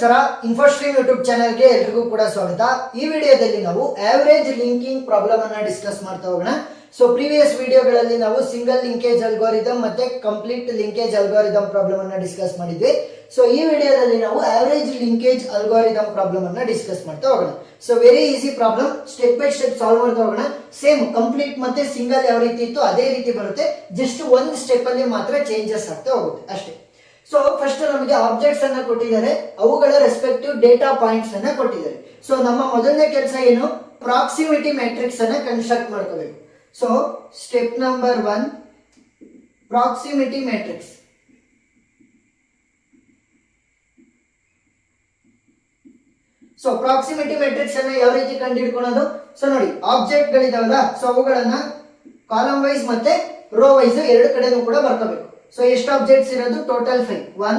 ನಮಸ್ಕಾರ, ಇನ್ಫೋಸ್ಟ್ರೀಮ್ ಯೂಟ್ಯೂಬ್ ಚಾನೆಲ್ಗೆ ಎಲ್ರಿಗೂ ಕೂಡ ಸ್ವಾಗತ. ಈ ವಿಡಿಯೋದಲ್ಲಿ ನಾವು ಆವರೇಜ್ ಲಿಂಕಿಂಗ್ ಪ್ರಾಬ್ಲಮ್ ಅನ್ನ ಡಿಸ್ಕಸ್ ಮಾಡ್ತಾ ಹೋಗೋಣ. ಸೊ ಪ್ರೀವಿಯಸ್ ವಿಡಿಯೋಗಳಲ್ಲಿ ನಾವು ಸಿಂಗಲ್ ಲಿಂಕೇಜ್ ಅಲ್ಗೋರಿದಮ್ ಮತ್ತೆ ಕಂಪ್ಲೀಟ್ ಲಿಂಕೇಜ್ ಅಲ್ಗೋರಿದಮ್ ಪ್ರಾಬ್ಲಮ್ ಅನ್ನ ಡಿಸ್ಕಸ್ ಮಾಡಿದ್ವಿ. ಸೊ ಈ ವಿಡಿಯೋದಲ್ಲಿ ನಾವು ಆವರೇಜ್ ಲಿಂಕೇಜ್ ಅಲ್ಗೋರಿದಮ್ ಪ್ರಾಬ್ಲಮ್ ಅನ್ನ ಡಿಸ್ಕಸ್ ಮಾಡ್ತಾ ಹೋಗೋಣ. So very easy problem, step by step solve ಮಾಡ್ತಾ ಹೋಗೋಣ. ಸೇಮ್ ಕಂಪ್ಲೀಟ್ ಮತ್ತೆ ಸಿಂಗಲ್ ಯಾವ ರೀತಿ ಇತ್ತು ಅದೇ ರೀತಿ ಬರುತ್ತೆ, ಜಸ್ಟ್ ಒಂದು ಸ್ಟೆಪ್ ಅಲ್ಲಿ ಮಾತ್ರ ಚೇಂಜಸ್ ಆಗ್ತಾ ಹೋಗುತ್ತೆ ಅಷ್ಟೇ. ಸೊ ಫಸ್ಟ್ ನಮಗೆ ಆಬ್ಜೆಕ್ಟ್ಸ್ ಅನ್ನ ಕೊಟ್ಟಿದ್ದಾರೆ, ಅವುಗಳ ರೆಸ್ಪೆಕ್ಟಿವ್ ಡೇಟಾ ಪಾಯಿಂಟ್ಸ್ ಅನ್ನ ಕೊಟ್ಟಿದ್ದಾರೆ. ಸೊ ನಮ್ಮ ಮೊದಲನೇ ಕೆಲಸ ಏನು, ಪ್ರಾಕ್ಸಿಮಿಟಿ ಮ್ಯಾಟ್ರಿಕ್ಸ್ ಅನ್ನ ಕನ್ಸ್ಟ್ರಕ್ಟ್ ಮಾಡ್ಕೋಬೇಕು. So step number 1, proximity matrix. So proximity matrix ಅನ್ನ ಯಾವ ರೀತಿ ಕಂಡುಹಿಡ್ಕೊಳ್ಳೋದು? ಸೊ ನೋಡಿ, ಆಬ್ಜೆಕ್ಟ್ ಗಳಿದಾವಲ್ಲ, ಸೊ ಅವುಗಳನ್ನ ಕಾಲಮ್ ವೈಸ್ ಮತ್ತೆ ರೋ ವೈಸ್ ಎರಡು ಕಡೆನೂ ಕೂಡ ಬರ್ಕೋಬೇಕು. ಸೊ ಎಷ್ಟು ಆಬ್ಜೆಕ್ಟ್ಸ್ ಇರೋದು? ಟೋಟಲ್ 5. 1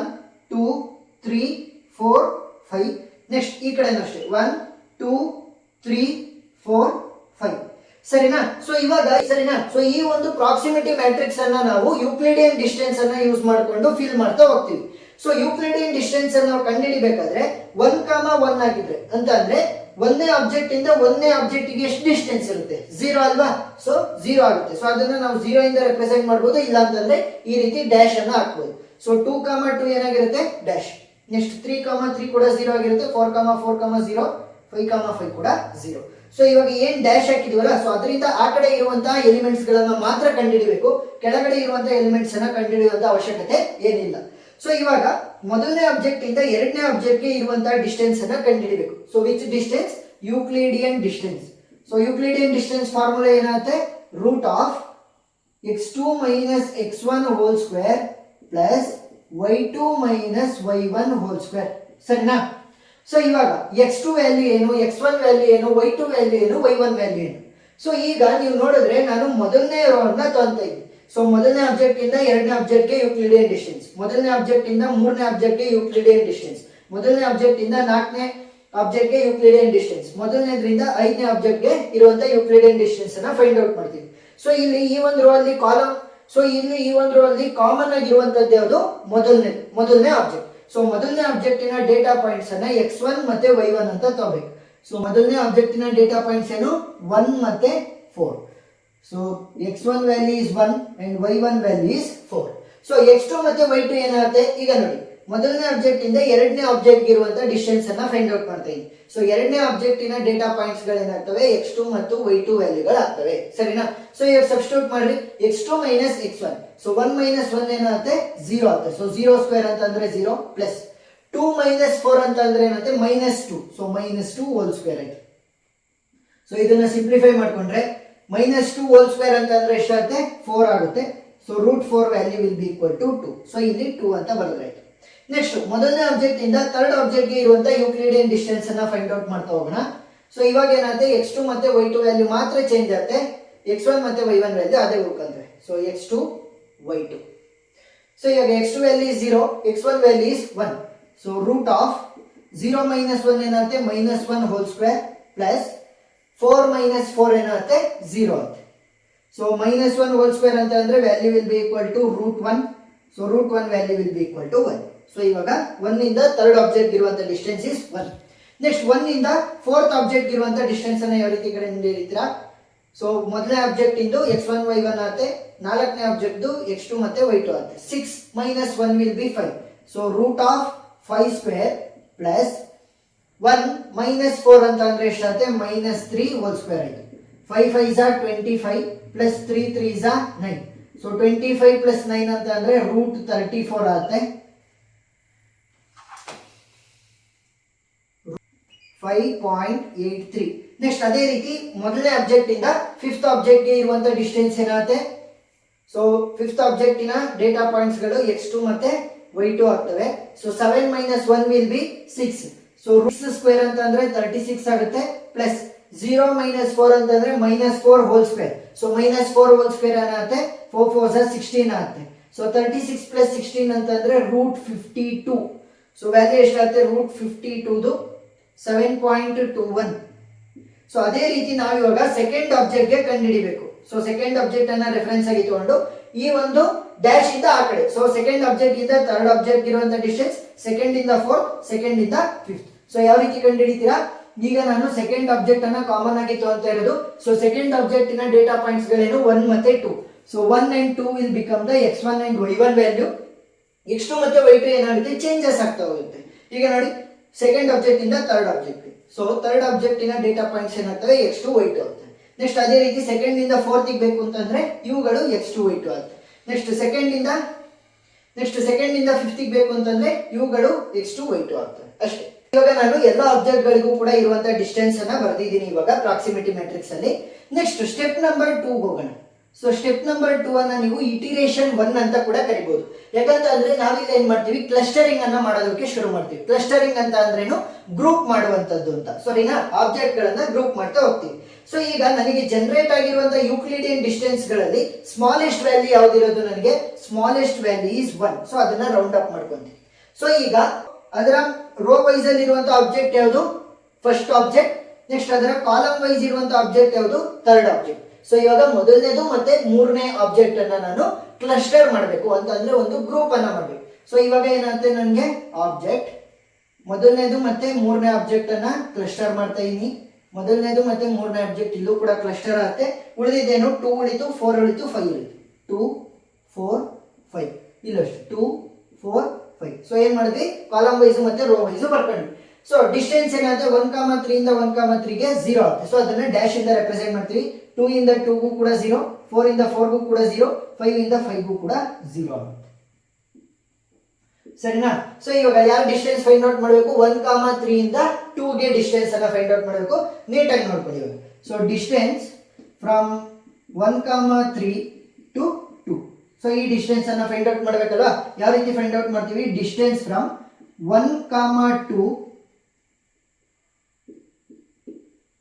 2 3 4 5. ನೆಕ್ಸ್ಟ್ ಈ ಕಡೆನೂ ಅಷ್ಟೇ 1 2 3 4 5. ಸರಿನಾ? ಸೊ ಇವಾಗ ಸೊ ಈ ಒಂದು ಪ್ರಾಕ್ಸಿಮಿಟಿ ಮ್ಯಾಟ್ರಿಕ್ಸ್ ಅನ್ನ ನಾವು ಯೂಕ್ಲಿಡಿಯನ್ ಡಿಸ್ಟೆನ್ಸ್ ಅನ್ನ ಯೂಸ್ ಮಾಡಿಕೊಂಡು ಫಿಲ್ ಮಾಡ್ತಾ ಹೋಗ್ತೀವಿ. ಸೊ ಯೂಕ್ಲಿಡಿಯನ್ ಡಿಸ್ಟೆನ್ಸ್ ಅನ್ನು ನಾವು ಕಂಡುಹಿಡಿಬೇಕಾದ್ರೆ 1,1 ಆಗಿದ್ರೆ ಅಂತ ಅಂದ್ರೆ ಒಂದೇ ಆಬ್ಜೆಕ್ಟ್ ಇಂದ ಒಂದೇ ಆಬ್ಜೆಕ್ಟ್ ಗೆ ಎಷ್ಟು ಡಿಸ್ಟೆನ್ಸ್ ಇರುತ್ತೆ? 0 ಅಲ್ವಾ? ಸೊ 0 ಆಗುತ್ತೆ. ಸೊ ಅದನ್ನ ನಾವು 0 ಇಂದ ರೆಪ್ರೆಸೆಂಟ್ ಮಾಡಬಹುದು, ಇಲ್ಲ ಅಂತಂದ್ರೆ ಈ ರೀತಿ ಡ್ಯಾಶ್ ಅನ್ನ ಹಾಕಬಹುದು. ಸೊ 2,2 ಏನಾಗಿರುತ್ತೆ? ಡ್ಯಾಶ್. ನೆಕ್ಸ್ಟ್ 3,3 ಕೂಡ 0 ಆಗಿರುತ್ತೆ. 4,4, 0 5,5 ಕೂಡ 0. ಸೊ ಇವಾಗ ಏನ್ ಡ್ಯಾಶ್ ಹಾಕಿದೀವಲ್ಲ, ಸೊ ಅದರಿಂದ ಆ ಕಡೆ ಇರುವಂತಹ ಎಲಿಮೆಂಟ್ಸ್ ಗಳನ್ನ ಮಾತ್ರ ಕಂಡುಹಿಡಿಬೇಕು, ಕೆಳಗಡೆ ಇರುವಂತಹ ಎಲಿಮೆಂಟ್ಸ್ ಅನ್ನ ಕಂಡುಹಿಡಿಯುವಂತ ಅವಶ್ಯಕತೆ ಏನಿಲ್ಲ. ಸೊ ಇವಾಗ ಮೊದಲನೇ ಆಬ್ಜೆಕ್ಟ್ ಇಂದ ಎರಡನೇ ಆಬ್ಜೆಕ್ಟ್ ಗೆ ಇರುವಂತಹ ಡಿಸ್ಟೆನ್ಸ್ ಅನ್ನ ಕಂಡುಹಿಡಿಬೇಕು. So which distance? Euclidean distance. So Euclidean distance formula ಏನಾಗುತ್ತೆ? Root of x2 minus x1 whole square plus y2 minus y1 whole square. ಸರಿನಾ? ಸೊ ಇವಾಗ x2 ವ್ಯಾಲ್ಯೂ ಏನು, x1 ವ್ಯಾಲ್ಯೂ ಏನು, y2 ವ್ಯಾಲ್ಯೂ ಏನು, y1 ವ್ಯಾಲ್ಯೂ ಏನು? So ಈಗ ನೀವು ನೋಡಿದ್ರೆ ನಾನು ಮೊದಲನೇ ರೋ ಅನ್ನ ತಗೊಂತ ಇದ್ದೀನಿ. ಸೊ ಮೊದಲನೇ ಆಬ್ಜೆಕ್ಟ್ ಇಂದ ಎರಡನೇ ಆಬ್ಜೆಕ್ಟ್ ಗೆ ಯೂಕ್ಲಿಡಿಯನ್ ಡಿಸ್ಟೆನ್ಸ್, ಮೊದಲನೇ ಆಬ್ಜೆಕ್ಟ್ ಇಂದ ಮೂರನೇ ಆಬ್ಜೆಕ್ಟ್ ಗೆ ಯೂಕ್ಲಿಡಿಯನ್ ಡಿಸ್ಟೆನ್ಸ್, ಮೊದಲನೇ ಆಬ್ಜೆಕ್ಟ್ ಇಂದ ನಾಲ್ಕನೇ ಆಬ್ಜೆಕ್ಟ್ ಗೆ ಯೂಕ್ಲಿಡಿಯನ್ ಡಿಸ್ಟೆನ್ಸ್, ಮೊದಲನೇದ್ರಿಂದ ಐದನೇ ಆಬ್ಜೆಕ್ಟ್ ಗೆ ಇರುವಂತ ಯೂಕ್ಲಿಡಿಯನ್ ಡಿಸ್ಟೆನ್ಸ್ ಅನ್ನ ಫೈಂಡ್ ಔಟ್ ಮಾಡ್ತೀವಿ. ಸೊ ಇಲ್ಲಿ ಈ ಒಂದು ರೋ ಅಲ್ಲಿ ಕಾಲಮ್, ಸೊ ಇಲ್ಲಿ ಈ ಒಂದು ರೋ ಅಲ್ಲಿ ಕಾಮನ್ ಆಗಿರುವಂತದ್ದು ಯಾವುದು? ಮೊದಲನೇ ಆಬ್ಜೆಕ್ಟ್. ಸೊ ಮೊದಲನೇ ಆಬ್ಜೆಕ್ಟಿನ ಡೇಟಾ ಪಾಯಿಂಟ್ಸ್ ಅನ್ನ x1 ಮತ್ತೆ y1 ಅಂತ ತಗೋಬೇಕು. ಸೊ ಮೊದಲನೇ ಆಬ್ಜೆಕ್ಟಿನ ಡೇಟಾ ಪಾಯಿಂಟ್ಸ್ ಏನು? 1 ಮತ್ತೆ 4. So x1 value is 1 and y1 value is 4. So x2 ಮತ್ತೆ y2 ಏನಾಗುತ್ತೆ? ಈಗ ನೋಡಿ, ಮೊದಲನೇ ಆಬ್ಜೆಕ್ಟ್ ಇಂದ ಎರಡನೇ ಆಬ್ಜೆಕ್ಟ್ ಇರುವಂತ ಡಿಸ್ಟೆನ್ಸ್ ಅನ್ನ ಫೈಂಡ್ ಔಟ್ ಮಾಡ್ತಾ ಇದ್ದೀನಿ. ಸೊ ಎರಡನೇ ಆಬ್ಜೆಕ್ಟಿನ ಡೇಟಾ ಪಾಯಿಂಟ್ಸ್ ಗಳು ಏನಾಗ್ತವೆ? x2 ಮತ್ತು y2 ವ್ಯಾಲ್ಯೂಗಳು ಆಗ್ತವೆ. ಸರಿನಾ? ಸೊ ಈಗ ಸಬ್ಸ್ಟಿಟ್ಯೂಟ್ ಮಾಡ್ರಿ, x2 minus x1. So 1 minus 1 ಏನಾಗುತ್ತೆ? 0 ಆಗುತ್ತೆ. ಸೊ 0 ಸ್ಕ್ವೇರ್ ಅಂತ ಅಂದ್ರೆ 0 ಪ್ಲಸ್ 2 ಮೈನಸ್ 4 ಅಂತ ಅಂದ್ರೆ ಏನಾಗುತ್ತೆ? -2. ಸೊ -2 ಹೋಲ್ ಸ್ಕ್ವೇರ್ ಆಯ್ತು. ಸೊ ಇದನ್ನ ಸಿಂಪ್ಲಿಫೈ ಮಾಡ್ಕೊಂಡ್ರೆ -2 ಹೋಲ್ ಸ್ಕ್ವೇರ್ ಅಂತ ಅಂದ್ರೆ ಎಷ್ಟಾಗುತ್ತೆ? 4 ಆಗುತ್ತೆ. So √4 value will be equal to 2. So ಇಲ್ಲಿ 2 ಅಂತ ಬರೆದ್ರಾಯ್ತು. ನೆಕ್ಸ್ಟ್ ಮೊದಲನೇ ಆಬ್ಜೆಕ್ಟ್ ಇಂದ ಥರ್ಡ್ ಆಬ್ಜೆಕ್ಟ್ ಗೆ ಇರುವಂತ ಯೂಕ್ಲಿಡಿಯನ್ ಡಿಸ್ಟೆನ್ಸ್ ಅನ್ನ ಫೈಂಡ್ ಔಟ್ ಮಾಡ್ತಾ ಹೋಗೋಣ. ಸೊ ಇವಾಗ ಏನಾಗುತ್ತೆ? x2 ಮತ್ತೆ y2 ವ್ಯಾಲ್ಯೂ ಮಾತ್ರ ಚೇಂಜ್ ಆಗುತ್ತೆ, x1 ಮತ್ತೆ y1 ವ್ಯಾಲ್ಯೂ ಅದೇ ಉಳ್ಕೊಂಡ್ರೆ. So x2 y2. ಸೊ ಇವಾಗ x2 value is 0, x1 value is 1. So root of 0 minus 1 ಏನಾಗುತ್ತೆ? -1 ಹೋಲ್ ಸ್ಕ್ವೇರ್ ಪ್ಲಸ್ 4 ಮೈನಸ್ 4 ಏನಾಗುತ್ತೆ? 0 ಆಗುತ್ತೆ. ಸೊ -1 ಹೋಲ್ ಸ್ಕ್ವೇರ್ ಅಂತ ಅಂದ್ರೆ value will be equal to √1. So √1 value will be equal to 1. So ಇವಾಗ 1 ಇಂದ third object ಇರುವಂತ distance is 1. Next 1 ಇಂದ fourth object ಇರುವಂತ ಡಿಸ್ಟೆನ್ಸ್ ಅನ್ನ ಯಾವ ರೀತಿ ಕಂಡುಹಿಡಿತೀರಾ? ಸೊ ಮೊದಲನೇ ಆಬ್ಜೆಕ್ಟ್ ಇಂದು x1 y1 ಆಗುತ್ತೆ, ನಾಲ್ಕನೇ ಆಬ್ಜೆಕ್ಟ್ x2 ಮತ್ತೆ y2 ಆಗುತ್ತೆ. 6 minus 1 will be 5. So root of 5 square plus 1 minus 4 ಅಂತ ಅಂದ್ರೆ ಎಷ್ಟಾಗುತ್ತೆ? -3 ಹೋಲ್ ಸ್ಕ್ವೇರ್ ಆಯ್ತು. 5 5 is 25 plus 3 3 is 9. So 25 plus 9 ಅಂತ ಅಂದ್ರೆ √34 ಆಗುತ್ತೆ. 5.83. ನೆಕ್ಸ್ಟ್ ಅದೇ ರೀತಿ ಮೊದಲನೇ ಆಬ್ಜೆಕ್ಟ್ ಇಂದ ಫಿಫ್ತ್ ಆಬ್ಜೆಕ್ಟ್ ಗೆ ಇರುವಂತ ಡಿಸ್ಟೆನ್ಸ್ ಏನಾಗುತ್ತೆ? ಸೊ ಫಿಫ್ತ್ ಆಬ್ಜೆಕ್ಟ್ ಇನ ಡೇಟಾ ಪಾಯಿಂಟ್ಸ್ ಗಳು x2 ಮತ್ತೆ y2 ಆಗ್ತವೆ. So 7 minus 1 will B 6. So √6 square ಅಂತ ಅಂದ್ರೆ 36 ಆಗುತ್ತೆ ಪ್ಲಸ್ 0 ಮೈನಸ್ 4 ಅಂತ ಅಂದ್ರೆ -4 whole square. So -4 whole square ಏನಾಗುತ್ತೆ? 4 4 16 ಆಗುತ್ತೆ. ಸೊ 36 ಪ್ಲಸ್ 16 ಅಂತ ಅಂದ್ರೆ √52. ಸೊ ವ್ಯಾಲ್ಯೂ ಎಷ್ಟಾಗುತ್ತೆ? √52 7.21. ಸೊ ಅದೇ ರೀತಿ ನಾವು ಇವಾಗ ಸೆಕೆಂಡ್ ಆಬ್ಜೆಕ್ಟ್ ಗೆ ಕಂಡುಹಿಡಿಬೇಕು. ಸೊ ಸೆಕೆಂಡ್ ಆಬ್ಜೆಕ್ಟ್ ಅನ್ನ ರೆಫರೆನ್ಸ್ ಆಗಿ ತಗೊಂಡು ಈ ಒಂದು ಡ್ಯಾಶ್ ಇಂದ ಆ ಕಡೆ. ಸೊ ಸೆಕೆಂಡ್ ಆಬ್ಜೆಕ್ಟ್ ಇಂದ ಥರ್ಡ್ ಆಬ್ಜೆಕ್ಟ್ ಇರುವಂತ ಡಿಸ್ಟೆನ್ಸ್, ಸೆಕೆಂಡ್ ಇಂದ ಫೋರ್ತ್, ಸೆಕೆಂಡ್ ಇಂದ ಫಿಫ್ತ್. ಸೊ ಯಾವ ರೀತಿ ಕಂಡುಹಿಡಿತೀರಾ? ಈಗ ನಾನು ಸೆಕೆಂಡ್ ಆಬ್ಜೆಕ್ಟ್ ಅನ್ನ ಕಾಮನ್ ಆಗಿ ತಗೊಂತಾ ಇರೋದು. ಸೊ ಸೆಕೆಂಡ್ ಆಬ್ಜೆಕ್ಟ್ ನ ಡೇಟಾ ಪಾಯಿಂಟ್ಸ್ ಗಳೇನು? 1 ಮತ್ತೆ 2. So 1 and 2 will become the x1 and y1 value. x2 ಮತ್ತೆ y2 ಏನಾಗುತ್ತೆ? ಚೇಂಜಸ್ ಆಗ್ತಾ ಹೋಗುತ್ತೆ. ಈಗ ನೋಡಿ, ಸೆಕೆಂಡ್ ಆಬ್ಜೆಕ್ಟ್ ಇಂದ third object. So third object ಇನ ಡೇಟಾ ಪಾಯಿಂಟ್ಸ್ ಏನಾಗ್ತವೆ? x2 y2 ಆಗುತ್ತೆ. ನೆಕ್ಸ್ಟ್ ಅದೇ ರೀತಿ ಸೆಕೆಂಡ್ ಇಂದ ಫೋರ್ತ್ ಬೇಕು ಅಂತಂದ್ರೆ ಇವುಗಳು x2 y2 ಆಗುತ್ತೆ. ನೆಕ್ಸ್ಟ್ ಸೆಕೆಂಡ್ ಇಂದ ಫಿಫ್ತ್ ಬೇಕು ಅಂತಂದ್ರೆ ಇವುಗಳು x2 y2 ಆಗ್ತವೆ. ಅಷ್ಟೇ. ಇವಾಗ ನಾನು ಎಲ್ಲ ಆಬ್ಜೆಕ್ಟ್ ಗಳಿಗೂ ಕೂಡ ಇರುವಂತ ಡಿಸ್ಟೆನ್ಸ್ ಅನ್ನ ಬರೆದಿದ್ದೀನಿ ಇವಾಗ ಪ್ರಾಕ್ಸಿಮಿಟಿ ಮ್ಯಾಟ್ರಿಕ್ಸ್ ಅಲ್ಲಿ. ನೆಕ್ಸ್ಟ್ ಸ್ಟೆಪ್ ನಂಬರ್ 2 ಹೋಗೋಣ. ಸೊ ಸ್ಟೆಪ್ ನಂಬರ್ 2 ಅನ್ನ ನೀವು ಇಟಿರೇಷನ್ 1 ಅಂತ ಕೂಡ ಕರಿಬಹುದು. ಯಾಕಂತ ಅಂದ್ರೆ ನಾವಿಲ್ಲಿ ಏನ್ ಮಾಡ್ತೀವಿ? ಕ್ಲಸ್ಟರಿಂಗ್ ಅನ್ನ ಮಾಡೋದಕ್ಕೆ ಶುರು ಮಾಡ್ತೀವಿ. ಕ್ಲಸ್ಟರಿಂಗ್ ಅಂತ ಅಂದ್ರೇನು? ಗ್ರೂಪ್ ಮಾಡುವಂತದ್ದು ಅಂತ. ಸರಿನಾ? ಆಬ್ಜೆಕ್ಟ್ ಗಳನ್ನ ಗ್ರೂಪ್ ಮಾಡ್ತಾ ಹೋಗ್ತೀವಿ. ಸೊ ಈಗ ನನಗೆ ಜನರೇಟ್ ಆಗಿರುವಂತಹ ಯೂಕ್ಲಿಡಿಯನ್ ಡಿಸ್ಟೆನ್ಸ್ ಗಳಲ್ಲಿ ಸ್ಮಾಲೆಸ್ಟ್ ವ್ಯಾಲ್ಯೂ ಯಾವ್ದಿರೋದು? ನನಗೆ ಸ್ಮಾಲೆಸ್ಟ್ ವ್ಯಾಲ್ಯೂ ಈಸ್ 1. ಸೊ ಅದನ್ನ ರೌಂಡ್ ಅಪ್ ಮಾಡ್ಕೊಂತೀವಿ. ಸೊ ಈಗ ಅದರ ರೋ ವೈಸ್ ಅಲ್ಲಿ ಇರುವಂತಹ ಆಬ್ಜೆಕ್ಟ್ ಯಾವುದು? First object. ನೆಕ್ಸ್ಟ್ ಅದರ ಕಾಲಮ್ ವೈಸ್ ಇರುವಂತಹ ಆಬ್ಜೆಕ್ಟ್ ಯಾವುದು? Third object. ಸೊ ಇವಾಗ ಮೊದಲನೇದು ಮತ್ತೆ ಮೂರನೇ ಆಬ್ಜೆಕ್ಟ್ ಅನ್ನ ನಾನು ಕ್ಲಸ್ಟರ್ ಮಾಡಬೇಕು ಅಂತಂದ್ರೆ ಒಂದು ಗ್ರೂಪ್ ಅನ್ನ ಮಾಡಬೇಕು. ಸೊ ಇವಾಗ ಏನಾಗುತ್ತೆ? ನನಗೆ ಆಬ್ಜೆಕ್ಟ್ ಮೊದಲನೇದು ಮತ್ತೆ ಮೂರನೇ ಆಬ್ಜೆಕ್ಟ್ ಅನ್ನ ಕ್ಲಸ್ಟರ್ ಮಾಡ್ತಾ ಇದೀನಿ. ಮೊದಲನೇದು ಮತ್ತೆ ಮೂರನೇ ಆಬ್ಜೆಕ್ಟ್ ಇಲ್ಲೂ ಕೂಡ ಕ್ಲಸ್ಟರ್ ಆಗುತ್ತೆ. ಉಳಿದಿದ್ದೇನು? 2 ಉಳಿತು, 4 ಉಳಿತು, 5 ಉಳಿತು. 2 4 5 ಇಲ್ಲಷ್ಟು 2 4 5. ಸೊ ಏನ್ ಮಾಡಿದ್ವಿ? ಕಾಲಮ್ ವೈಸ್ ಮತ್ತೆ ರೋ ವೈಸ್ ಬರ್ಕೊಂಡ್ವಿ. ಸೊ ಡಿಸ್ಟೆನ್ಸ್ ಏನಾಗುತ್ತೆ? 1,3 ಇಂದ 1,3 ಗೆ 0 ಆಗುತ್ತೆ. ಸೊ ಅದನ್ನ ಡ್ಯಾಶ್ ಇಂದ ರೆಪ್ರೆಸೆಂಟ್ ಮಾಡ್ತೀವಿ. 2 ಇಂದ 2 ಗೂ ಕೂಡ 0, 4 ಇಂದ 4 ಗೂ ಕೂಡ 0, 5 ಇಂದ 5 ಗೂ ಕೂಡ 0 ಆಗುತ್ತೆ. ಸರಿನಾ? ಸೊ ಇವಾಗ ಯಾರು ಡಿಸ್ಟೆನ್ಸ್ ಫೈಂಡ್ ಔಟ್ ಮಾಡಬೇಕು? 1,3 ಇಂದ 2 ಗೆ ಡಿಸ್ಟೆನ್ಸ್ ಅನ್ನ ಫೈಂಡ್ ಔಟ್ ಮಾಡಬೇಕು. ನೀಟಾಗಿ ನೋಡ್ಕೊಳ್ಳಿ ಇವಾಗ. So distance from 1,3 to 2. So ಈ ಡಿಸ್ಟೆನ್ಸ್ ಅನ್ನ ಫೈಂಡ್ ಔಟ್ ಮಾಡಬೇಕಲ್ವಾ? ಯಾವ ರೀತಿ ಫೈಂಡ್ ಔಟ್ ಮಾಡ್ತೀವಿ? ಡಿಸ್ಟೆನ್ಸ್ ಫ್ರಮ್ 1,2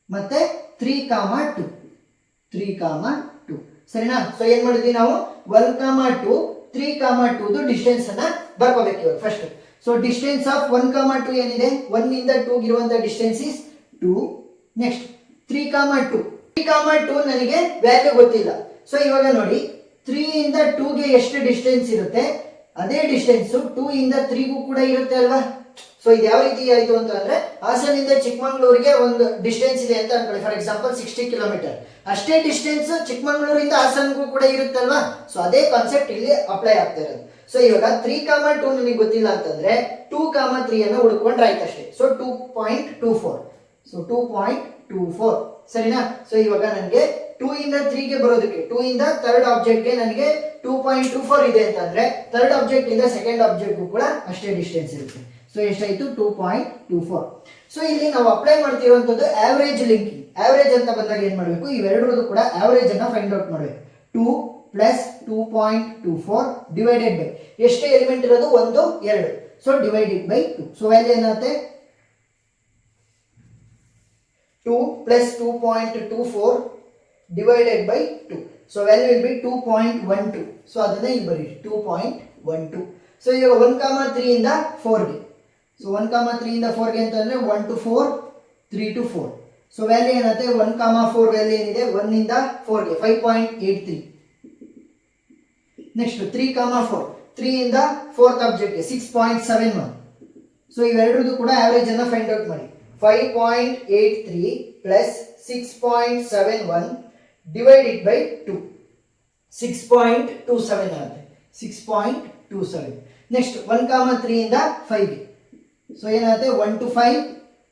ಮತ್ತೆ 3,2. ಸರಿನಾ? ಸೊ ಏನ್ ಮಾಡಿದ್ವಿ ನಾವು? 1,2 3,2 ಡಿಸ್ಟೆನ್ಸ್ ಅನ್ನ ಬರ್ಕೋಬೇಕು ಇವಾಗ ಫಸ್ಟ್. ಸೊ ಡಿಸ್ಟೆನ್ಸ್ ಆಫ್ 1,2 ಏನಿದೆ? 1 ಇಂದ 2 ಇರುವಂತ ಡಿಸ್ಟೆನ್ಸ್ ಇಸ್ 2. ನೆಕ್ಸ್ಟ್ 3,2 ನನಗೆ ವ್ಯಾಲ್ಯೂ ಗೊತ್ತಿಲ್ಲ. ಸೊ ಇವಾಗ ನೋಡಿ, 3 ಇಂದ 2 ಗೆ ಎಷ್ಟು ಡಿಸ್ಟೆನ್ಸ್ ಇರುತ್ತೆ ಅದೇ ಡಿಸ್ಟೆನ್ಸ್ 2 ಇಂದ 3 ಗೂ ಕೂಡ ಇರುತ್ತೆ ಅಲ್ವಾ? ಸೊ ಇದು ಯಾವ ರೀತಿ ಆಯ್ತು ಅಂತ ಅಂದ್ರೆ, ಹಾಸನಿಂದ ಚಿಕ್ಕಮಂಗ್ಳೂರಿಗೆ ಒಂದು ಡಿಸ್ಟೆನ್ಸ್ ಇದೆ ಅಂತ ಅನ್ಕೊಳ್ಳಿ. For example 60 kilometre. ಅಷ್ಟೇ ಡಿಸ್ಟೆನ್ಸ್ ಚಿಕ್ಕಮಂಗ್ಳೂರಿಂದ ಹಾಸನ್ಗೂ ಕೂಡ ಇರುತ್ತಲ್ವಾ? ಸೊ ಅದೇ ಕಾನ್ಸೆಪ್ಟ್ ಇಲ್ಲಿ ಅಪ್ಲೈ ಆಗ್ತಾ ಇರೋದು. ಸೊ ಇವಾಗ 3,2 ನನಗೆ ಗೊತ್ತಿಲ್ಲ ಅಂತಂದ್ರೆ 2,3 ಅನ್ನು ಹುಡುಕೊಂಡ್ರೆ ಆಯ್ತು ಅಷ್ಟೇ. ಸೊ 2.24. ಸೊ 2.24 ಸರಿನಾ? ಸೊ ಇವಾಗ ನನಗೆ 2 ಇಂದ 3 ಗೆ ಬರೋದಕ್ಕೆ, 2 ಇಂದ ಥರ್ಡ್ ಆಬ್ಜೆಕ್ಟ್ ಗೆ ನನಗೆ 2.24 ಇದೆ ಅಂತಂದ್ರೆ ಥರ್ಡ್ ಆಬ್ಜೆಕ್ಟ್ ಇಂದ ಸೆಕೆಂಡ್ ಆಬ್ಜೆಕ್ಟ್ ಕೂಡ ಅಷ್ಟೇ ಡಿಸ್ಟೆನ್ಸ್ ಇರುತ್ತೆ. ಸೊ ಎಷ್ಟಾಯ್ತು? 2.24. ಸೊ ಇಲ್ಲಿ ನಾವು ಅಪ್ಲೈ ಮಾಡ್ತಿರುವಂತದ್ದು ಆವರೇಜ್ ಲಿಂಕಿಂಗ್. ಆವರೇಜ್ ಅಂತ ಬಂದಾಗ ಏನ್ ಮಾಡಬೇಕು? ಇವೆರಡರದ್ದು ಕೂಡ ಆವರೇಜ್ ಅನ್ನ ಫೈಂಡ್ ಔಟ್ ಮಾಡಬೇಕು. 2 ಪ್ಲಸ್ 2.24 ಡಿವೈಡೆಡ್ ಬೈ ಎಷ್ಟು ಎಲಿಮೆಂಟ್ ಇರೋದು? 1 2. So divided by 2. So value ಏನಾಗುತ್ತೆ? 2 plus 2.24 divided by 2. So value will B 2.12. So ಅದನ್ನ ಇಲ್ಲಿ ಬರೀ 2.12. ಸೊ ಈಗ 1,3 ಇಂದ 4 ಗೆ. ಸೊ 1,3 ಇಂದ 4 ಗೆ ಅಂತಂದ್ರೆ 1 to 4, 3 to 4. ಸೊ ವ್ಯಾಲ್ಯೂ ಏನಾಗುತ್ತೆ? 1,4 ವ್ಯಾಲ್ಯೂ ಏನಿದೆ? 1 ಇಂದ 4 ಗೆ 5.83. ನೆಕ್ಸ್ಟ್ 3,4 3 ಇಂದ 4th ಆಬ್ಜೆಕ್ಟ್ ಗೆ 6.71. ಸೊ ಇವೆರಡರದ್ದು ಕೂಡ ಆವರೇಜ್ ಅನ್ನ ಫೈಂಡ್ ಔಟ್ ಮಾಡಿ. 5.83 ಪ್ಲಸ್ 6.71 ಡಿವೈಡೆಡ್ ಬೈ 2. 6.27 ಆಗುತ್ತೆ. 6.27. ನೆಕ್ಸ್ಟ್ 1,3 ಇಂದ 5 ಗೆ. ಸೊ ಏನಾಗುತ್ತೆ? 1 to 5,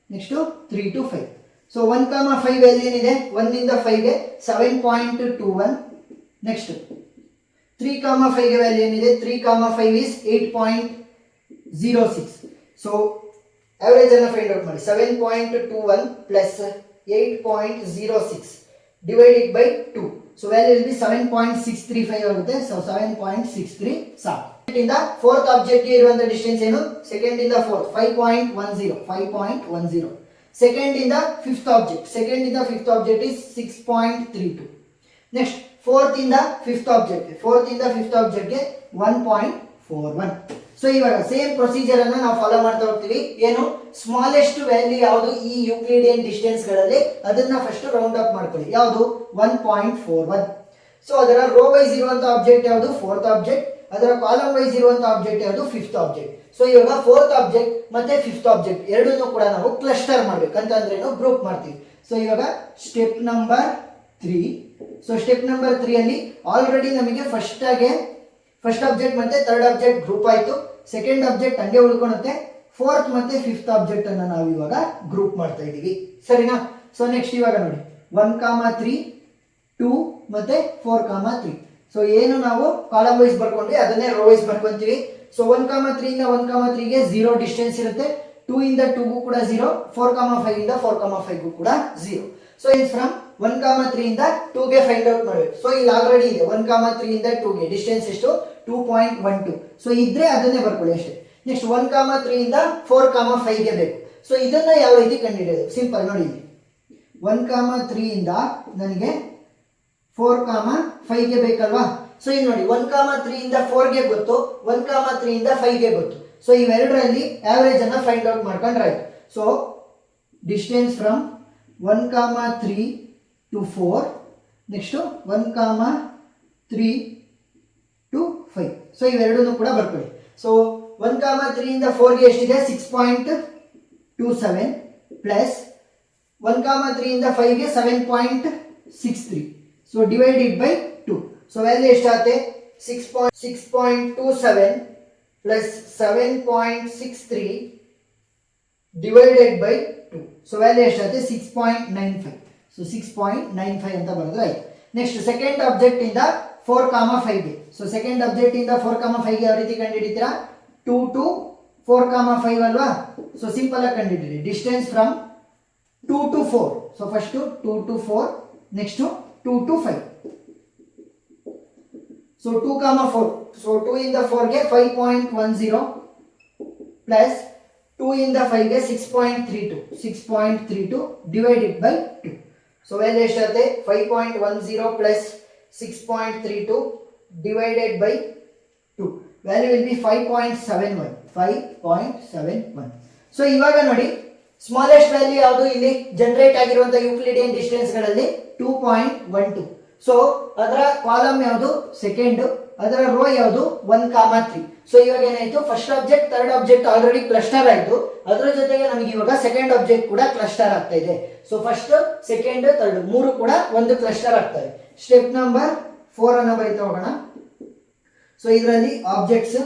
next 3 to 5. So 1,5 value ಏನಿದೆ? 1 ಇಂದ 5 ಗೆ 7.21. ನೆಕ್ಸ್ಟ್ 3,5 ಗೆ ವ್ಯಾಲ್ಯೂ ಏನಿದೆ? 3,5 is 8.06. ಸೊ ಆವರೇಜ್ ಅನ್ನು ಫೈಂಡ್ ಔಟ್ ಮಾಡಿ. 7.21 plus 8.06 divided by 2. So value will B 7.635 ಆಗುತ್ತೆ. ಸೊ 7.63 ಸಾಕು. ಇಂದ ಫೋರ್ತ್ ಆಬ್ಜೆಕ್ಟ್ ಗೆ ಇರುವಂತ ಡಿಸ್ಟೆನ್ಸ್ ಏನು? ಸೆಕೆಂಡ್ ಇಂದ ಫೋರ್ತ್ 5.10. ಸೆಕೆಂಡ್ ಇಂದ ಫಿಫ್ತ್ ಆಬ್ಜೆಕ್ಟ್, ಸೆಕೆಂಡ್ ಇಂದ fifth object is 6.32. Next fourth ಇಂದ ಫಿಫ್ತ್ ಆಬ್ಜೆಕ್ಟ್, ಫೋರ್ತ್ ಇಂದ ಫಿಫ್ತ್ ಆಬ್ಜೆಕ್ಟ್ ಗೆ 1.41. ಸೊ ಇವಾಗ ಸೇಮ್ ಪ್ರೊಸೀಜರ್ ಅನ್ನ ನಾವು ಫಾಲೋ ಮಾಡ್ತಾ ಹೋಗ್ತೀವಿ. ಏನು? ಸ್ಮಾಲೆಸ್ಟ್ ವ್ಯಾಲ್ಯೂ ಯಾವುದು ಈ ಯೂಕ್ಲಿಡಿಯನ್ ಡಿಸ್ಟೆನ್ಸ್ ಗಳಲ್ಲಿ ಅದನ್ನ ಫಸ್ಟ್ ರೌಂಡ್ ಅಪ್ ಮಾಡ್ಕೊಳ್ಳಿ. ಯಾವುದು? 1.41. ಸೊ ಅದರ ರೋ ವೈಸ್ ಇರುವಂತ ಆಬ್ಜೆಕ್ಟ್ ಯಾವುದು? Fourth object. ಅದರ ಕಾಲಮ್ ವೈಸ್ ಇರುವಂತ ಆಬ್ಜೆಕ್ಟ್ ಯಾವುದು? Fifth object. ಸೊ ಇವಾಗ ಫೋರ್ತ್ ಆಬ್ಜೆಕ್ಟ್ ಮತ್ತೆ ಫಿಫ್ತ್ ಆಬ್ಜೆಕ್ಟ್ ಎರಡನ್ನೂ ಕೂಡ ನಾವು ಕ್ಲಸ್ಟರ್ ಮಾಡ್ಬೇಕಂತಂದ್ರೆ ಗ್ರೂಪ್ ಮಾಡ್ತೀವಿ. ಸೊ ಇವಾಗ step number 3. So step number 3 ಅಲ್ಲಿ ಆಲ್ರೆಡಿ ನಮಗೆ ಫಸ್ಟ್ ಆಬ್ಜೆಕ್ಟ್ ಮತ್ತೆ ಥರ್ಡ್ ಆಬ್ಜೆಕ್ಟ್ ಗ್ರೂಪ್ ಆಯ್ತು. ಸೆಕೆಂಡ್ ಆಬ್ಜೆಕ್ಟ್ ಹಂಗೆ ಉಳ್ಕೊಳುತ್ತೆ. ಫೋರ್ತ್ ಮತ್ತೆ ಫಿಫ್ತ್ ಆಬ್ಜೆಕ್ಟ್ ಅನ್ನ ನಾವು ಇವಾಗ ಗ್ರೂಪ್ ಮಾಡ್ತಾ ಇದೀವಿ, ಸರಿನಾ? ಸೊ ನೆಕ್ಸ್ಟ್ ಇವಾಗ ನೋಡಿ 1,3, 2 ಮತ್ತೆ 4,3. ಸೊ ಏನು ನಾವು ಕಾಲಮ್ ವೈಸ್ ಬರ್ಕೊಂಡ್ವಿ ಅದನ್ನೇ ರೋ ವೈಸ್ ಬರ್ಕೊಂತೀವಿ. ಸೊ 1,3 ಇಂದ 1,3ಗೆ 0 ಡಿಸ್ಟೆನ್ಸ್ ಇರುತ್ತೆ. 2 ಇಂದ 2ಗೂ ಕೂಡ 0, 4,5 ಇಂದ 4,5ಗೂ ಕೂಡ 0. ಸೊ ಇನ್ ಫ್ರಮ್ 1,3 ಇಂದ 2ಗೆ ಫೈಂಡ್ ಔಟ್ ಮಾಡಬೇಕು. ಸೊ ಇಲ್ಲಿ ಆಲ್ರೆಡಿ ಇದೆ 1,3 ಇಂದ 2ಗೆ ಡಿಸ್ಟೆನ್ಸ್ ಎಷ್ಟು? 2.12. ಸೊ ಇದ್ರೆ ಅದನ್ನೇ ಬರ್ಕೊಳ್ಳಿ ಅಷ್ಟೇ. ನೆಕ್ಸ್ಟ್ 1,3 ಇಂದ 4,5ಗೆ ಬೇಕು. ಸೊ ಇದನ್ನ ಯಾವ ರೀತಿ ಕಂಡುಹಿಡಿಯೋದು? ಸಿಂಪಲ್ ನೋಡಿ, 1,3 ಇಂದ ನನಗೆ 4,5ಗೆ ಬೇಕಲ್ವಾ? ಸೊ ಇಲ್ಲಿ ನೋಡಿ 1,3 ಇಂದ 4ಗೆ ಗೊತ್ತು, 1,3 ಇಂದ 5ಗೆ ಗೊತ್ತು. ಸೊ ಇವೆರಡರಲ್ಲಿ ಆವರೇಜ್ ಅನ್ನ ಫೈಂಡ್ ಔಟ್ ಮಾಡ್ಕೊಂಡ್ರೆ ಆಯ್ತು. So distance from 1,3 to 4, next 1,3 to 5. So ಇವೆರಡನ್ನು ಕೂಡ ಬರ್ಕೊಳ್ಳಿ. ಸೊ 1,3 ಇಂದ 4ಗೆ ಎಷ್ಟಿದೆ? 6.27 ಪ್ಲಸ್ 1,3 ಇಂದ 5ಗೆ 7.63. So divided by 2. So value ಎಷ್ಟಾಗುತ್ತೆ? 6.27 plus 7.63 divided by 2. So value ಎಷ್ಟಾಗುತ್ತೆ? 6.95. ಸೊ 6.95 ಅಂತ ಬರೆದ್ರೆ ಆಯ್ತು. ನೆಕ್ಸ್ಟ್ ಸೆಕೆಂಡ್ ಆಬ್ಜೆಕ್ಟ್ ಇಂದ 4,5ಗೆ. ಸೊ ಸೆಕೆಂಡ್ ಆಬ್ಜೆಕ್ಟ್ ಇಂದ 4,5ಗೆ ಯಾವ ರೀತಿ ಕಂಡುಹಿಡಿತೀರಾ? 2 to 4,5 ಅಲ್ವಾ? ಸೊ ಸಿಂಪಲ್ ಆಗಿ ಕಂಡುಹಿಡಿರಿ. Distance from 2 to 4. So first 2 to 4, next 2 to 5. So 2,4. So 2 ಇಂದ 4ಗೆ 5.10 ಪ್ಲಸ್ 2 ಇಂದ 5ಗೆ 6.32 ಡಿವೈಡೆಡ್ ಬೈ 2. ಸೊ ವ್ಯಾಲ್ಯೂ ಎಷ್ಟಾಗುತ್ತೆ? 5.10 ಪ್ಲಸ್ 6.32 divided by 2. Value will be 5.71. So ಇವಾಗ ನೋಡಿ ಸ್ಮಾಲೆಸ್ಟ್ ವ್ಯಾಲ್ಯೂ ಯಾವುದು ಇಲ್ಲಿ ಜನರೇಟ್ ಆಗಿರುವಂತ ಯೂಕ್ಲಿಡಿಯನ್ ಡಿಸ್ಟೆನ್ಸ್ ಗಳಲ್ಲಿ 2.12. ಸೊ ಅದರ ಕಾಲಮ್ ಯಾವುದು? ಸೆಕೆಂಡ್. ಅದರ ರೋ ಯಾವುದು? 1,3. ಸೊ ಇವಾಗ ಏನಾಯ್ತು? First object third object already cluster ಆಯ್ತು. ಅದರ ಜೊತೆಗೆ ನಮಗೆ ಇವಾಗ ಸೆಕೆಂಡ್ ಆಬ್ಜೆಕ್ಟ್ ಕೂಡ ಕ್ಲಸ್ಟರ್ ಆಗ್ತಾ ಇದೆ. ಸೊ ಫಸ್ಟ್ ಸೆಕೆಂಡ್ ಥರ್ಡ್ ಮೂರು ಕೂಡ ಒಂದು ಕ್ಲಸ್ಟರ್ ಆಗ್ತಾ ಇದೆ. ಸ್ಟೆಪ್ ನಂಬರ್ 4 ಅನ್ನ ಬರೀತಾ ಹೋಗೋಣ. ಸೊ ಇದರಲ್ಲಿ ಆಬ್ಜೆಕ್ಟ್ಸ್.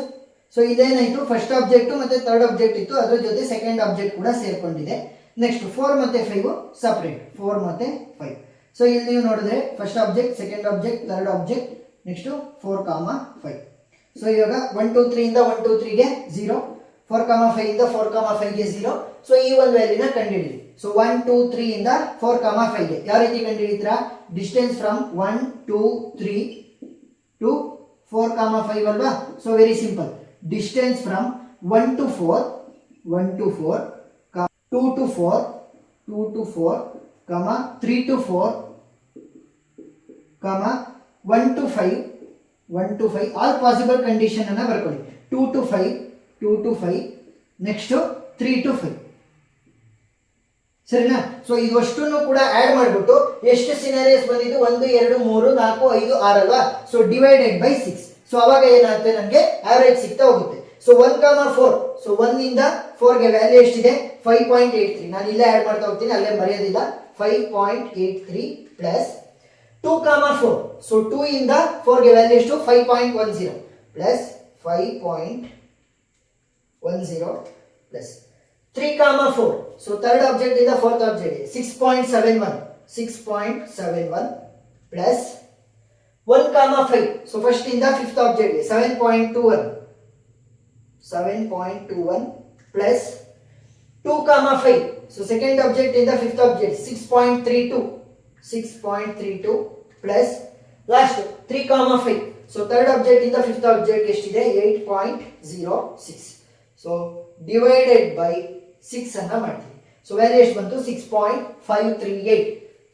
ಸೊ ಇದೇನಾಯ್ತು? ಫಸ್ಟ್ ಆಬ್ಜೆಕ್ಟ್ ಮತ್ತೆ ಥರ್ಡ್ ಆಬ್ಜೆಕ್ಟ್ ಇತ್ತು, ಅದರ ಜೊತೆ ಸೆಕೆಂಡ್ ಆಬ್ಜೆಕ್ಟ್ ಕೂಡ ಸೇರ್ಕೊಂಡಿದೆ. ನೆಕ್ಸ್ಟ್ 4 ಮತ್ತೆ 5 ಸಪರೇಟ್. 4 ಮತ್ತೆ 5. ಸೊ ಇಲ್ಲಿ ನೀವು ನೋಡಿದ್ರೆ first object, second object, third object, next 4,5. So ಇವಾಗ 1 2 3 ಇಂದ 1 2 3ಗೆ 0, 4,5 ಇಂದ 4,5ಗೆ 0. ಸೊ ಈ ಒಂದು ವ್ಯಾಲ್ಯೂನ ಕಂಡುಹಿಡಿಯಿರಿ. ಸೊ 1 2 3 ಇಂದ 4,5ಗೆ ಯಾವ ರೀತಿ ಕಂಡುಹಿಡಿತೀರಾ? ಡಿಸ್ಟೆನ್ಸ್ ಫ್ರಮ್ 1 2 3 to 4,5 ಅಲ್ವಾ? So very simple. Distance from 1 to 4, 2 to 4, 3 to 4, 1 to 5, all possible condition ಅನ್ನ ಬರ್ಕೊಳ್ಳಿ. 2 to 5, ನೆಕ್ಸ್ಟ್ 3 to 5. ಸರಿನಾ? ಸೊ ಇದಷ್ಟನ್ನು ಕೂಡ ಆಡ್ ಮಾಡಿಬಿಟ್ಟು ಎಷ್ಟು ಸಿನಾರಿಯಸ್ ಬಂದಿದ್ದು? 1 2 3 4 5 6 ಅಲ್ವಾ? So divided by 6. ಸೊ ಅವಾಗ ಏನಾಗುತ್ತೆ? ನನಗೆ ಆವರೇಜ್ ಸಿಗ್ತಾ ಹೋಗುತ್ತೆ. ಸೊ 1,4. ಸೊ 1 ಇಂದ 4ಗೆ ವ್ಯಾಲ್ಯೂ ಎಷ್ಟಿದೆ? 5.83. ನಾನು ಇಲ್ಲೇ ಆಡ್ ಮಾಡ್ತಾ ಹೋಗ್ತೀನಿ, ಅಲ್ಲೇ ಬರೆಯೋದಿಲ್ಲ. 5.83 ಪ್ಲಸ್ 2,4. ಸೊ 2 ಇಂದ 4ಗೆ ವ್ಯಾಲ್ಯೂ ಎಷ್ಟು? 5.10 plus 5.10 plus 3,4. So third object ಇಂದ fourth object 6.71 plus 1,5. So first ಇಂದ fifth object 7.21 plus 2,5. So second object ಇಂದ fifth object 6.32 plus last 3,5. So third object ಇಂದ ಫಿಫ್ತ್ ಆಬ್ಜೆಕ್ಟ್ ಎಷ್ಟಿದೆ? 8.06. ಸೊ ಡಿವೈಡೆಡ್ ಬೈ 6 ಅನ್ನ ಮಾಡ್ತೀವಿ. So value ಎಷ್ಟು ಬಂತು? 6.538.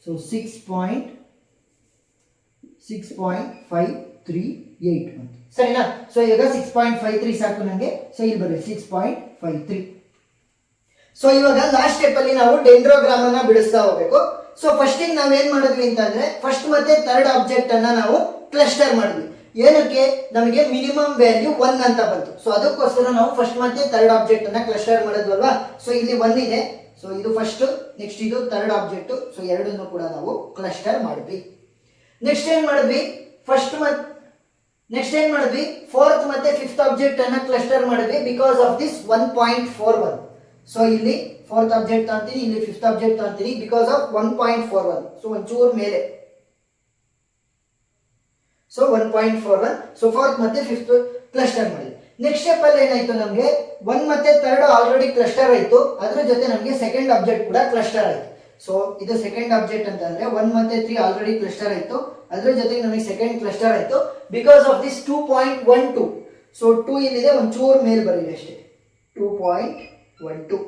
ಸೊ 6.538 ಬಂತು. ಸರಿನಾ? ಸೊ ಈಗ 6.53 ಸಾಕು ನನಗೆ. ಸೊ ಇಲ್ಲಿ ಬರುತ್ತೆ 6.53. ಸೊ ಇವಾಗ ಲಾಸ್ಟ್ ಸ್ಟೆಪ್ ಅಲ್ಲಿ ನಾವು ಡೆಂಡ್ರೋಗ್ರಾಮ್ ಅನ್ನ ಬಿಡಿಸ್ತಾ ಹೋಗ್ಬೇಕು. ಸೊ ಫಸ್ಟ್ ನಾವೇನ್ ಮಾಡಿದ್ವಿ ಅಂತಂದ್ರೆ ಫಸ್ಟ್ ಮತ್ತೆ ಥರ್ಡ್ ಆಬ್ಜೆಕ್ಟ್ ಅನ್ನ ನಾವು ಕ್ಲಸ್ಟರ್ ಮಾಡಿದ್ವಿ. ಏನಕ್ಕೆ? ನಮಗೆ ಮಿನಿಮಮ್ ವ್ಯಾಲ್ಯೂ 1 ಅಂತ ಬಂತು. ಸೊ ಅದಕ್ಕೋಸ್ಕರ ನಾವು ಫಸ್ಟ್ ಮತ್ತೆ ಥರ್ಡ್ ಆಬ್ಜೆಕ್ಟ್ ಅನ್ನ ಕ್ಲಸ್ಟರ್ ಮಾಡಿದ್ವಲ್ವಾ. ಸೊ ಇಲ್ಲಿ 1 ಇದೆ. ಸೊ ಇದು ಫಸ್ಟ್, ನೆಕ್ಸ್ಟ್ ಇದು ಥರ್ಡ್ ಆಬ್ಜೆಕ್ಟ್. ಸೊ ಎರಡನ್ನು ಕೂಡ ನಾವು ಕ್ಲಸ್ಟರ್ ಮಾಡಿದ್ವಿ. ನೆಕ್ಸ್ಟ್ ಏನ್ ಮಾಡಿದ್ವಿ? ನೆಕ್ಸ್ಟ್ ಏನ್ ಮಾಡಿದ್ವಿ? ಫೋರ್ತ್ ಮತ್ತೆ ಫಿಫ್ತ್ ಆಬ್ಜೆಕ್ಟ್ ಅನ್ನ ಕ್ಲಸ್ಟರ್ ಮಾಡಿದ್ವಿ ಬಿಕಾಸ್ ಆಫ್ ದಿಸ್ 1.41. ಸೊ ಇಲ್ಲಿ ಫೋರ್ತ್ ಆಬ್ಜೆಕ್ಟ್ ಅಂತೀನಿ, ಇಲ್ಲಿ ಫಿಫ್ತ್ ಆಬ್ಜೆಕ್ಟ್ ಅಂತೀನಿ ಬಿಕಾಸ್ ಆಫ್ 1.41. ಸೊ ಒಂಚೂರು ಮೇಲೆ. ಸೊ 1.41. ಸೊ ಫೋರ್ತ್ ಮತ್ತೆ ಫಿಫ್ತ್ ಕ್ಲಸ್ಟರ್ ಮಾಡಿದ್ವಿ. ನೆಕ್ಸ್ಟ್ ಸ್ಟೆಪ್ ಅಲ್ಲಿ ಏನಾಯ್ತು? ನಮಗೆ 1 ಮತ್ತೆ ಥರ್ಡ್ ಆಲ್ರೆಡಿ ಕ್ಲಸ್ಟರ್ ಆಯ್ತು, ಅದ್ರ ಜೊತೆ ನಮಗೆ ಸೆಕೆಂಡ್ ಆಬ್ಜೆಕ್ಟ್ ಕೂಡ ಕ್ಲಸ್ಟರ್ ಆಯ್ತು. ಸೊ ಇದು ಸೆಕೆಂಡ್ ಆಬ್ಜೆಕ್ಟ್ ಅಂತ ಅಂದ್ರೆ 1 ಮತ್ತೆ 3 ಆಲ್ರೆಡಿ ಕ್ಲಸ್ಟರ್ ಆಯ್ತು, ಅದ್ರ ಜೊತೆಗೆ ನಮಗೆ ಸೆಕೆಂಡ್ ಕ್ಲಸ್ಟರ್ ಆಯ್ತು ಬಿಕಾಸ್ ಆಫ್ ದಿಸ್ 2.12. ಸೊ 2 ಇಲ್ಲಿದೆ, ಒಂಚೂರು ಮೇಲೆ ಬರೀರಿ ಅಷ್ಟೇ, 2.12.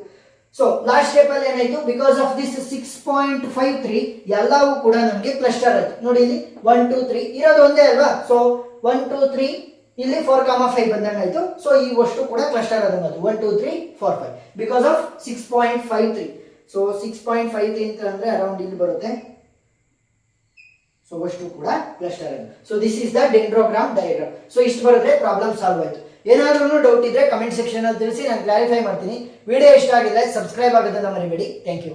ಸೊ ಲಾಸ್ಟ್ ಸ್ಟೆಪ್ ಅಲ್ಲಿ ಏನಾಯ್ತು? ಬಿಕಾಸ್ ಆಫ್ ದಿಸ್ 6.53 ಎಲ್ಲವೂ ಕೂಡ ನಮಗೆ ಕ್ಲಸ್ಟರ್ ಆಯ್ತು. ನೋಡಿ ಇಲ್ಲಿ 1 2 3 ಇರೋದು ಒಂದೇ ಅಲ್ವಾ. ಸೊ 1 2 3 ಇಲ್ಲಿ 4,5 ಬಂದಂಗೆ ಆಯ್ತು. ಸೊ ಈ ವಷ್ಟು ಕೂಡ ಕ್ಲಸ್ಟರ್ ಆದಂಗೆ 1 2 3 4 5 ಬಿಕಾಸ್ ಆಫ್ 6.53. ಸೊ 6.53 ಅಂತ ಅಂದ್ರೆ ಅರೌಂಡ್ ಇಲ್ಲಿ ಬರುತ್ತೆ. ಸೊ ಅಷ್ಟು ಕೂಡ ಕ್ಲಸ್ಟರ್ ಆಗಿದೆ. So this is the dendrogram diagram. So ಇಷ್ಟು ಬರುತ್ತೆ, ಪ್ರಾಬ್ಲಮ್ ಸಾಲ್ವ್ ಆಯ್ತು. ಏನಾದ್ರೂ ಡೌಟ್ ಇದ್ರೆ ಕಮೆಂಟ್ ಸೆಕ್ಷನ್ ಅಲ್ಲಿ ತಿಳಿಸಿ, ನಾನು ಕ್ಲಾರಿಫೈ ಮಾಡ್ತೀನಿ. ವಿಡಿಯೋ ಇಷ್ಟ ಆಗಿದ್ರೆ ಸಬ್ಸ್ಕ್ರೈಬ್ ಆಗೋದನ್ನ ಮರಿಬೇಡಿ. Thank you.